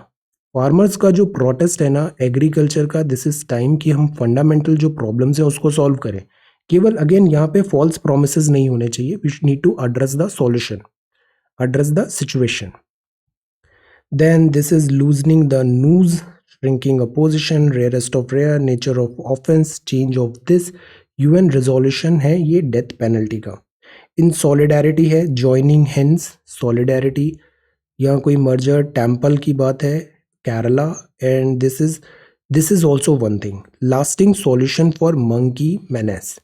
फार्मर्स का जो प्रोटेस्ट है ना एग्रीकल्चर का, दिस इज टाइम कि हम फंडामेंटल जो प्रॉब्लम्स हैं उसको सॉल्व करें। केवल अगेन यहाँ पे फॉल्स प्रोमिसेस नहीं होने चाहिए। We need to address the solution, address the situation. Then this is loosening the news, shrinking opposition, rarest of rare, nature of offense, change of this, UN resolution है ये death penalty का। इन solidarity है, joining hands, solidarity. यहाँ कोई merger temple की बात है, Kerala, and this is also one thing. Lasting solution for monkey menace.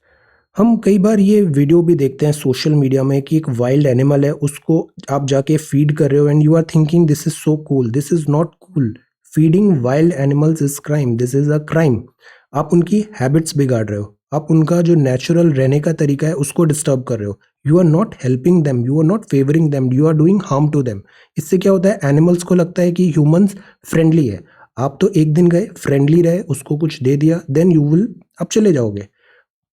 हम कई बार ये वीडियो भी देखते हैं सोशल मीडिया में कि एक वाइल्ड एनिमल है, उसको आप जाके फीड कर रहे हो and you are thinking this is so cool. This is not cool. Feeding wild animals is crime, this is a crime. आप उनकी हैबिट्स बिगाड़ रहे हो, आप उनका जो नेचुरल रहने का तरीका है उसको डिस्टर्ब कर रहे हो। You are not helping them, you are not favouring them, you are doing harm to them. इससे क्या होता है, एनिमल्स को लगता है कि ह्यूमंस फ्रेंडली है। आप तो एक दिन गए, फ्रेंडली रहे, उसको कुछ दे दिया, देन यू विल, आप चले जाओगे।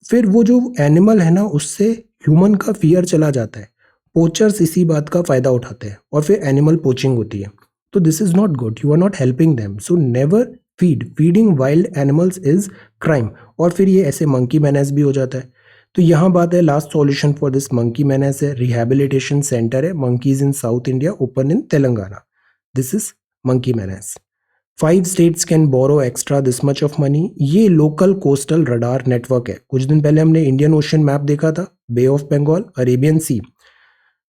फिर वो जो एनिमल है ना, उससे ह्यूमन का फियर चला जाता है। पोचर्स इसी बात का फायदा उठाते हैं और फिर एनिमल पोचिंग होती है। तो this is not good, you are not helping them. So never feed, feeding wild animals is crime. और फिर ये ऐसे मंकी मैनेस भी हो जाता है। तो यहाँ बात है, last solution for this monkey menace है रिहैबिलिटेशन सेंटर है, monkeys in south India, open in Telangana. This is monkey menace. 5 states can borrow extra this much of money। ये लोकल कोस्टल रडार नेटवर्क है। कुछ दिन पहले हमने इंडियन ओशन मैप देखा था, बे ऑफ बंगाल, अरेबियन सी।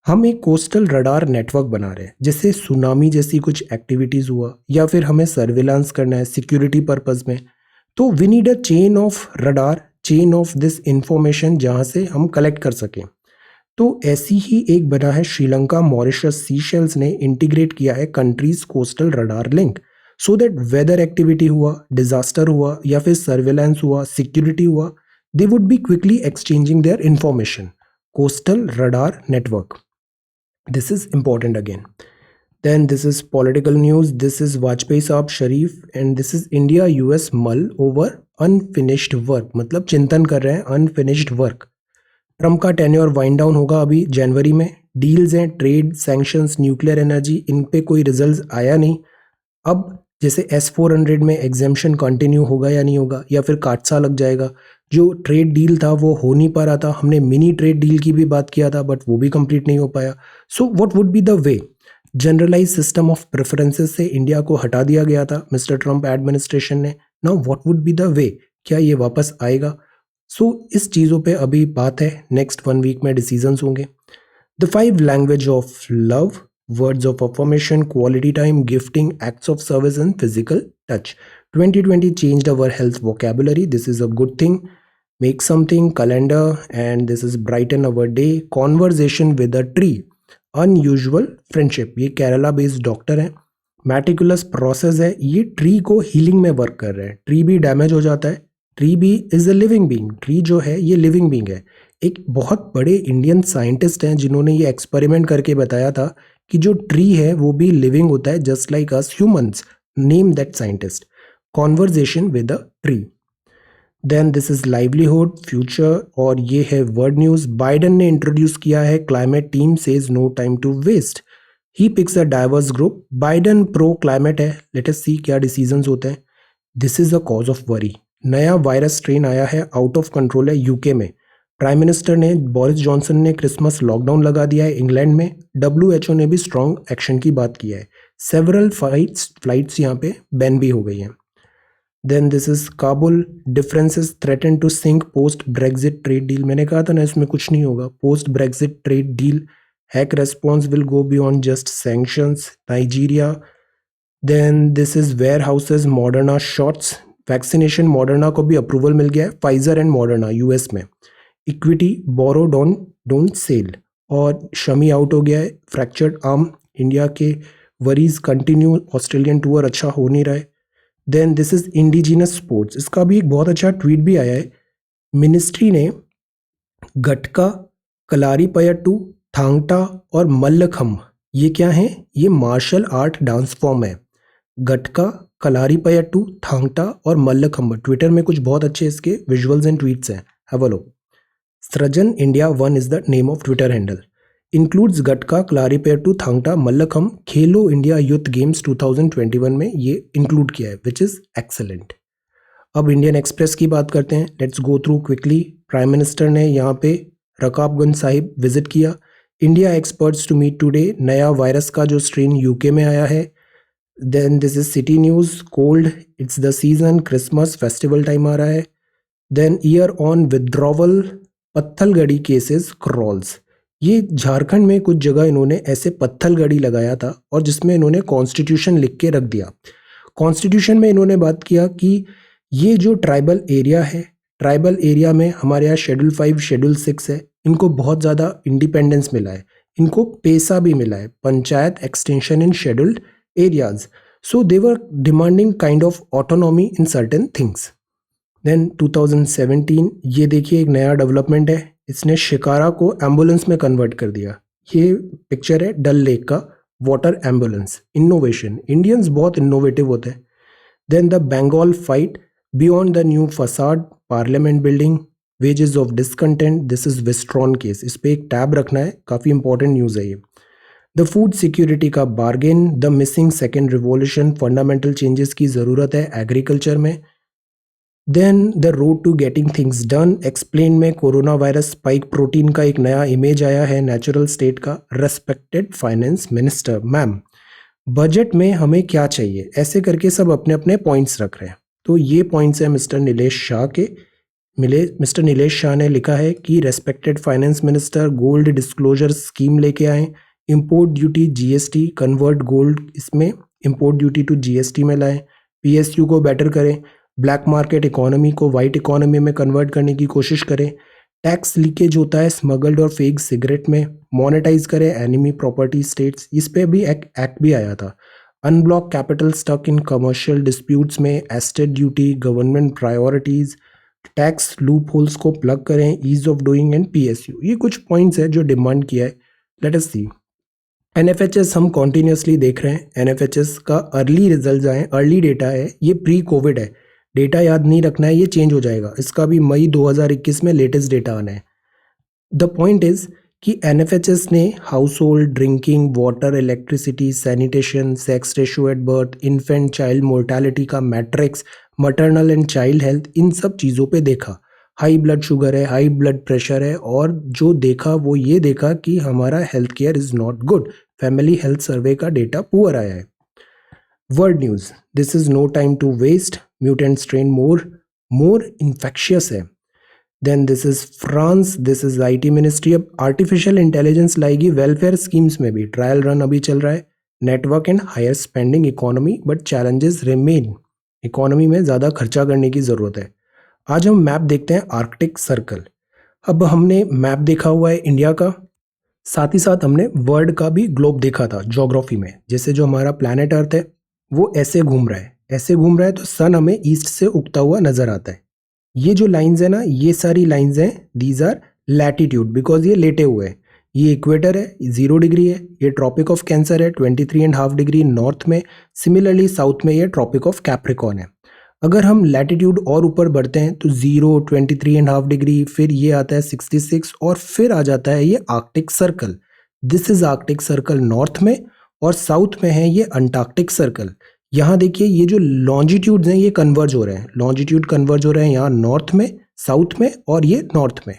हम एक कोस्टल रडार नेटवर्क बना रहे हैं, जैसे सुनामी जैसी कुछ एक्टिविटीज हुआ या फिर हमें सर्विलांस करना है सिक्योरिटी पर्पज में, तो we need a chain of radar, chain of this information जहाँ से हम कलेक्ट कर सकें। तो ऐसी ही एक बना है श्रीलंका, मॉरिशस, सीशेल्स ने इंटीग्रेट किया है countries coastal radar link, so that weather activity हुआ, डिजास्टर हुआ या फिर सर्वेलेंस हुआ, सिक्योरिटी हुआ, they would be quickly exchanging their information. Coastal radar network, this is important again. Then this is political news. This is Vajpayee Saab Sharif and this is India US mull over unfinished work, मतलब चिंतन कर रहे हैं unfinished work। Trump का tenure wind down होगा अभी जनवरी में। Deals हैं, ट्रेड, सैंक्शंस, न्यूक्लियर एनर्जी, इन पे कोई रिजल्ट आया नहीं। अब जैसे S-400 में एग्जेम्पशन कंटिन्यू होगा या नहीं होगा, या फिर काटसा लग जाएगा। जो ट्रेड डील था वो हो नहीं पा रहा था। हमने मिनी ट्रेड डील की भी बात किया था बट वो भी कंप्लीट नहीं हो पाया। So what would be the way? Generalize system of preferences से इंडिया को हटा दिया गया था मिस्टर ट्रम्प एडमिनिस्ट्रेशन ने। Now what would be the way? क्या ये वापस आएगा? सो इस चीज़ों पे अभी बात है, नेक्स्ट 1 वीक में डिसीजंस होंगे। The 5 language of love, words of affirmation, quality time, gifting, acts of service, and physical touch. 2020 changed our health vocabulary. This is a good thing. Make something, calendar, and this is brighten our day. Conversation with a tree. Unusual friendship. ये Kerala based doctor हैं। Meticulous process है, ये tree को healing में work कर रहे हैं। Tree भी डैमेज हो जाता है। ट्री भी is a living being. Tree जो है ये लिविंग बींग है। एक बहुत बड़े इंडियन साइंटिस्ट हैं जिन्होंने ये एक्सपेरिमेंट करके बताया था कि जो ट्री है वो भी लिविंग होता है just like us humans. Name that scientist. Conversation with a tree. Then this is livelihood future, और ये है वर्ल्ड न्यूज। बाइडन ने इंट्रोड्यूस किया है climate team says no time to waste. He picks a diverse group. Biden pro climate है। Let us see क्या decisions होते हैं। This is a cause of worry. नया वायरस स्ट्रेन आया है, आउट ऑफ कंट्रोल है यूके में। Prime minister ने बोरिस जॉनसन ने क्रिसमस लॉकडाउन लगा दिया है इंग्लैंड में। WHO ने भी स्ट्रॉन्ग एक्शन की बात की है। सेवरल फ्लाइट्स यहाँ पे बैन भी हो गई हैं। Then this is Kabul. Differences threaten to sink post Brexit trade deal. मैंने कहा था ना इसमें कुछ नहीं होगा। Post Brexit trade deal hack response will go beyond just sanctions. Nigeria. Then this is where houses Moderna shots. Vaccination Moderna को भी अप्रूवल मिल गया है, फाइजर एंड मॉडर्ना यूएस में। इक्विटी बोरो डोंट सेल, और शमी आउट हो गया है। फ्रैक्चर्ड आर्म, इंडिया के वरीज कंटिन्यू। ऑस्ट्रेलियन टूर अच्छा हो नहीं रहा है। Then this is indigenous sports. इसका भी एक बहुत अच्छा ट्वीट भी आया है। मिनिस्ट्री ने गटका, कलारीपयट्टू, थांगटा और मल्लखम्ब, ये क्या है? ये मार्शल आर्ट डांस फॉर्म है। गटका, कलारीपयट्टू, थांगटा और मल्लखम्ब। ट्विटर में कुछ बहुत अच्छे इसके विजुअल्स एंड ट्वीट्स हैं, have a look. Srajan India 1 is the name of Twitter handle. Includes gatka, क्लारीपेयट्टू, Thangta, mallakhamb. Khelo India youth games 2021 में ये इंक्लूड किया है, विच इज एक्सेलेंट। अब इंडियन एक्सप्रेस की बात करते हैं। Let's go through quickly. Prime minister ने यहाँ पे रकाबगंज साहिब विजिट किया। India experts to meet today. नया वायरस का जो स्ट्रेन यूके में आया है। Then this is city news. Cold, it's the season, Christmas festival time आ रहा है। Then year on withdrawal, Pathalgadi cases crawls. ये झारखंड में कुछ जगह इन्होंने ऐसे पत्थलगड़ी लगाया था और जिसमें इन्होंने कॉन्स्टिट्यूशन लिख के रख दिया। कॉन्स्टिट्यूशन में इन्होंने बात किया कि ये जो ट्राइबल एरिया है, ट्राइबल एरिया में हमारे यहाँ शेड्यूल 5 शेड्यूल 6 है, इनको बहुत ज़्यादा इंडिपेंडेंस मिला है, इनको पैसा भी मिला है, panchayat extension in scheduled areas. So they were demanding kind of autonomy in certain things. Then 2017, ये देखिए एक नया डेवलपमेंट है। इसने शिकारा को एम्बुलेंस में कन्वर्ट कर दिया। ये पिक्चर है डल लेक का, वाटर एम्बुलेंस। इनोवेशन, इंडियंस बहुत इनोवेटिव होते हैं। Then the Bengal fight, beyond the new facade, parliament building, wages of discontent. This is Wistron case. इस पर एक टैब रखना है, काफ़ी इंपॉर्टेंट न्यूज़ है ये। द फूड सिक्योरिटी का bargain, the missing second revolution, fundamental changes की ज़रूरत है एग्रीकल्चर में। Then the road to getting things done, explain में कोरोना वायरस स्पाइक प्रोटीन का एक नया इमेज आया है नेचुरल स्टेट का। Respected finance minister ma'am, budget में हमें क्या चाहिए, ऐसे करके सब अपने अपने पॉइंट्स रख रहे हैं। तो ये पॉइंट्स हैं मिस्टर नीलेश शाह के। मिस्टर नीलेश शाह ने लिखा है कि respected finance minister gold disclosure scheme लेके आए, import duty GST convert gold, इसमें इंपोर्ट ड्यूटी टू जीएसटी में लाएं, पीएसयू को बेटर करें, ब्लैक मार्केट इकोनॉमी को वाइट इकोनॉमी में कन्वर्ट करने की कोशिश करें, टैक्स लीकेज होता है स्मगल्ड और फेक सिगरेट में, मोनेटाइज करें एनिमी प्रॉपर्टी स्टेट्स, इस पे भी एक एक्ट भी आया था। Unblock capital stuck in commercial disputes में, estate duty, government priorities, tax loopholes को प्लग करें, ease of doing and PSU. ये कुछ पॉइंट्स है जो डिमांड किया है। Let us see. एनएफएचएस हम कॉन्टिन्यूसली देख रहे हैं। एनएफएचएस का अर्ली रिजल्ट आए, अर्ली डेटा है, ये प्री कोविड है, डेटा याद नहीं रखना है, ये चेंज हो जाएगा। इसका भी मई 2021 में लेटेस्ट डेटा आना है। द पॉइंट इज कि NFHS ने household, drinking water, electricity, sanitation, sex ratio at birth, infant child mortality का matrix, maternal and child health, इन सब चीज़ों पे देखा। हाई ब्लड शुगर है, हाई ब्लड प्रेशर है, और जो देखा वो ये देखा कि हमारा health care is not good. Family health survey का डेटा पुअर आया है। World news, this is no time to waste, mutant strain more infectious है। Then this is France, this is IT ministry. अब आर्टिफिशियल इंटेलिजेंस लाएगी welfare schemes में भी, trial run अभी चल रहा है। Network and higher spending economy, but challenges remain. Economy में ज़्यादा खर्चा करने की ज़रूरत है। आज हम मैप देखते हैं आर्कटिक सर्कल। अब हमने मैप देखा हुआ है इंडिया का, साथ ही साथ हमने वर्ल्ड का भी ग्लोब देखा था ज्योग्राफी में। जैसे जो हमारा प्लैनेट अर्थ है वो ऐसे घूम रहा है, ऐसे घूम रहा है, तो सन हमें ईस्ट से उगता हुआ नजर आता है। ये जो लाइंस है ना, ये सारी लाइंस हैं, दीज आर लैटिट्यूड, बिकॉज ये लेटे हुए हैं। ये इक्वेटर है, 0 डिग्री है। ये ट्रॉपिक ऑफ कैंसर है, 23.5 डिग्री नॉर्थ में। सिमिलरली साउथ में ये ट्रॉपिक ऑफ कैप्रिकॉर्न है। अगर हम लैटिट्यूड और ऊपर बढ़ते हैं तो 0, 23.5 डिग्री, फिर ये आता है 66, और फिर आ जाता है ये Arctic circle. This is Arctic circle north में, और साउथ में है ये अंटार्कटिक सर्कल। यहाँ देखिए ये जो लॉन्जिट्यूड्स हैं ये कन्वर्ज हो रहे हैं, लॉन्जिट्यूड कन्वर्ज हो रहे हैं यहाँ नॉर्थ में, साउथ में, और ये नॉर्थ में।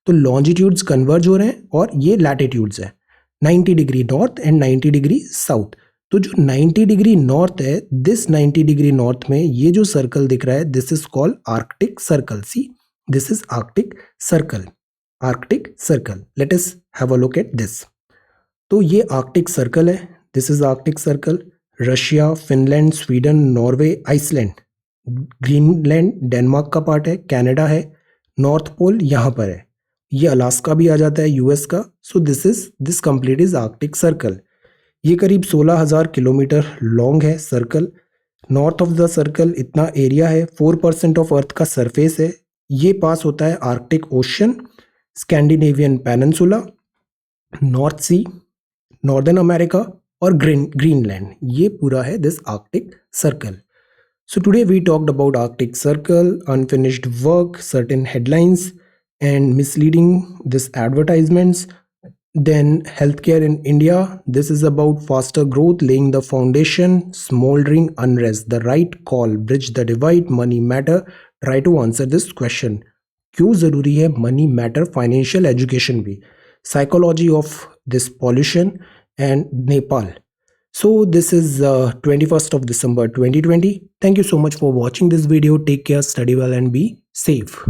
तो लॉन्जिट्यूड्स कन्वर्ज हो रहे हैं, और ये लैटिट्यूड्स है, 90 degree north and 90 degree south. तो जो 90 डिग्री नॉर्थ है, दिस 90 डिग्री नॉर्थ में ये जो सर्कल दिख रहा है, this is called Arctic circle. See, this is Arctic circle, Arctic circle. Let us have a look at this. तो ये आर्कटिक सर्कल है, this is Arctic circle. Russia, Finland, Sweden, Norway, Iceland, Greenland Denmark का part है, Canada है, north pole यहाँ पर है, ये अलास्का भी आ जाता है US का। So this complete is Arctic circle. ये करीब 16,000 किलोमीटर लॉन्ग है circle. North of the circle इतना एरिया है, 4% ऑफ अर्थ का सरफेस है। ये पास होता है Arctic Ocean, Scandinavian peninsula, North Sea, Northern America, और ग्रीनलैंड। ये पूरा है this Arctic circle. So today we talked about Arctic Circle, unfinished work, certain headlines, and misleading this advertisements. Then healthcare in India. This is about faster growth, laying the foundation, smoldering unrest, the right call, bridge the divide, money matter. Try to answer this question. क्यों ज़रूरी है money matter, financial education भी, psychology of this pollution, and Nepal. So this is 21st of December 2020. Thank you so much for watching this video. Take care, study well, and be safe.